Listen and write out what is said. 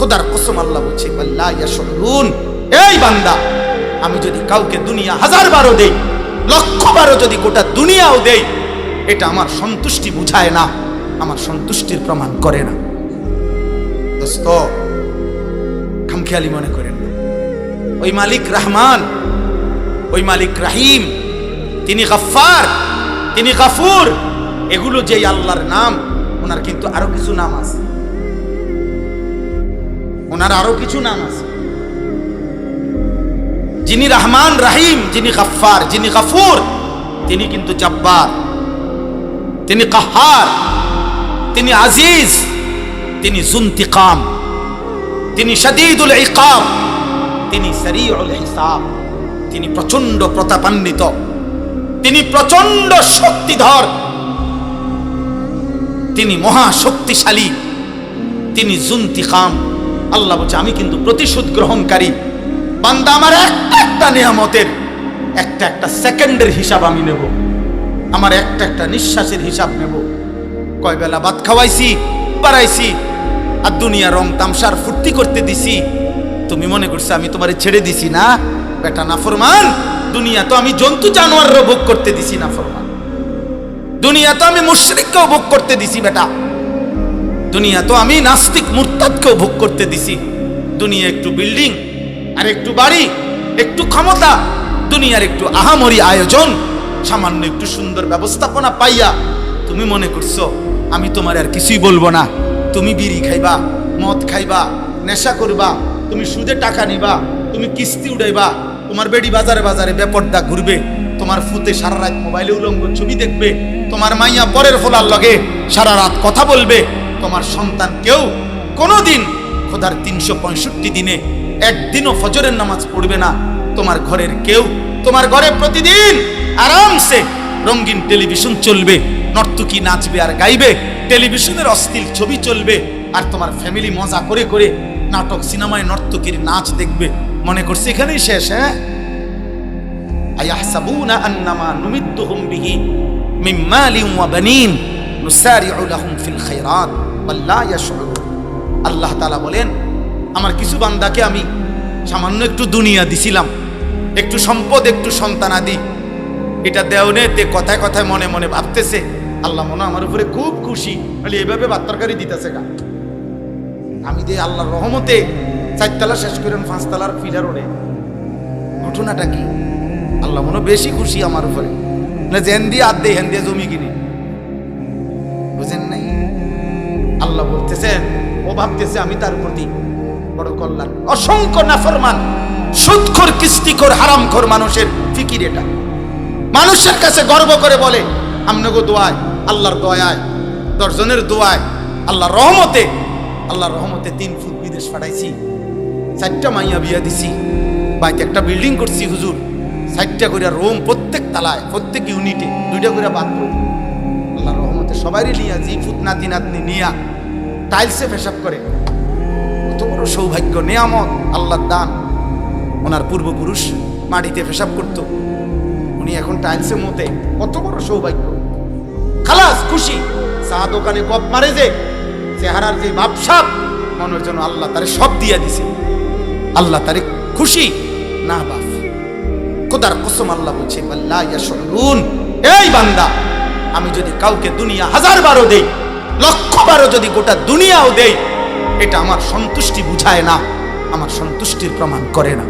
খোদার কসম আল্লাহ বলছে ওয়াল্লা ইয়াশুরুন, এই বান্দা আমি যদি কাউকে দুনিয়া 1000 বারও দেই, 1,00,000 বারও যদি গোটা দুনিয়াও দেই, এটা আমার সন্তুষ্টি বুঝায় না, আমার সন্তুষ্টির প্রমাণ করে না। দোস্ত খামখেয়ালি মনে করেন না। ওই মালিক রহমান, ওই মালিক রাহিম, তিনি গফফার, তিনি গফুর, এগুলো যেই আল্লাহর নাম, ওনার কিন্তু আরো কিছু নাম আছে, ওনার আরো কিছু নাম আছে। যিনি রহমান রাহিম, যিনি গফফার, যিনি গফুর, তিনি কিন্তু জব্বার, তিনি কাহার, তিনি আজিজ, তিনি যুনতিকাম, তিনি শাদীদুল ইকাব, তিনি সারিউল হিসাব, তিনি প্রচন্ড প্রতাপান্বিত, তিনি প্রচন্ড শক্তিধর, তিনি মহা শক্তিশালী, তিনি যুনতিকাম। আল্লাহ বলছে আমি কিন্তু প্রতিশোধ গ্রহণকারী। বান্দা আমার একটা নিয়ামতের একটা সেকেন্ডের হিসাব আমি নেব, আমার একটা নিঃশ্বাসের হিসাব নেব। কয় বেলা ভাত খাওয়াইছি, বাড়াইছি, আর দুনিয়া রং তামসার ফুর্তি করতে দিছি। তুমি মনে করছো আমি তোমারে ছেড়ে দিছি না? বেটা নাফরমান, দুনিয়া তো আমি জন্তু জানোয়ারও ভোগ করতে দিছি নাফরমান। দুনিয়া তো আমি মুশরিককেও ভোগ করতে দিছি বেটা। দুনিয়া তো আমি নাস্তিক মুরতাদকেও ভোগ করতে দিছি। দুনিয়া একটু বিল্ডিং, আর একটু বাড়ি, একটু ক্ষমতা, দুনিয়ার একটু আহামরি আয়োজন, সামান্য একটু সুন্দর ব্যবস্থাপনা পাইয়া তুমি মনে করছো আমি তোমার আর কিছুই বলবো না। তুমি বিড়ি খাইবা, মদ খাইবা, নেশা করবা, তুমি সুদে টাকা নিবা, তুমি কিস্তি উড়াইবা, তোমার বেডি বাজারে বাজারে বেপর্দা ঘুরবে, তোমার ফুতে সারা রাত মোবাইলে উলঙ্গ ছবি দেখবে, তোমার মাইয়া পরের ফোলার লগে সারা রাত কথা বলবে, তোমার সন্তান কেউ কোনোদিন খোদার 365 দিনে একদিনও ফজরের নামাজ পড়বে না। তোমার ঘরের কেউ, তোমার ঘরে প্রতিদিন আরামসে রঙিন টেলিভিশন চলবে, নর্তকী নাচবে আর গাইবে, টেলিভিশনের অশ্লীল ছবি চলবে, আর তোমার ফ্যামিলি মজা করে করে নাটক সিনেমায় নর্তকীর নাচ দেখবে। মনে করছে এখানেই শেষ? হ্যাঁ, আয়াহসাবুনা আন্নামা নুমিদ্দুহুম বিহি মিন মালিন ওয়া বানিন নুসারিউ লাহুম ফিল খায়রাত ওয়াল লা ইয়াশউরুন। আল্লাহ তাআলা বলেন আমার কিছু বান্দাকে আমি সামান্য একটু দুনিয়া দিছিলাম, একটু সম্পদ, একটু সন্তানাদি, এটা দেওনেতে কথায় কথায় মনে মনে ভাবতেছে আল্লাহ মনে আমার উপরে খুব খুশি, বলে এভাবে ভাত তরকারি দিতেছে গা। আমি যে আল্লাহর রহমতে 4 তলা শেষ করেন 5 তলার ফিলার ওড়ে, ঘটনাটা কি? আল্লাহ মনে বেশি খুশি আমার উপরে, না জেন দিয়ে আদ দিয়ে হেন দিয়ে জমি কিনে, বুঝেন নাই? আল্লাহ বলতেছেন, ও ভাবতেছে আমি তার প্রতি বড় কল্যাণ। অসংখ্য নাফরমান, সুদখোর, কিস্তিখোর, হারামখোর মানুষের ফিকির এটা। মানুষের কাছে গর্ব করে বলে আমনগো দোয়ায়, আল্লাহর দয়ায়, 10 জনের দোয়ায়, আল্লাহর রহমতে, আল্লাহর রহমতে 3 ফুট বিদেশ পাঠাইছি, 4টা মাইয়া বিয়া দিছি, বাইতে একটা বিল্ডিং করছি হুজুর, 4টা করে রুম, প্রত্যেক তালায়, প্রত্যেক ইউনিটে 2টা করে বাথরুম। আল্লাহর রহমতে সবারই নিয়া, জি ফুট নাতি নাতনি নিয়া টাইলসে পেশাব করে। কত বড় সৌভাগ্য, নিয়ামত, আল্লাহর দান। ওনার পূর্বপুরুষ মাটিতে পেশাব করত, উনি এখন টাইলসে মতে, কত বড় সৌভাগ্য। খালাস খুশি। চা দোকানে কপ মারে যে চেহারার যে ভাবসাব, মনের জন্য আল্লাহ তারে সব দিয়া দিছে, আল্লাহ তারে খুশি না বাপ। খোদার কসম আল্লাহ বলছে ওয়াল্লা ইয়াশুরুন, এই বান্দা আমি যদি কাউকে দুনিয়া 1000 বারও দেই, 1,00,000 বারও যদি গোটা দুনিয়াও দেই, এটা আমার সন্তুষ্টি বুঝায় না, আমার সন্তুষ্টির প্রমাণ করে না।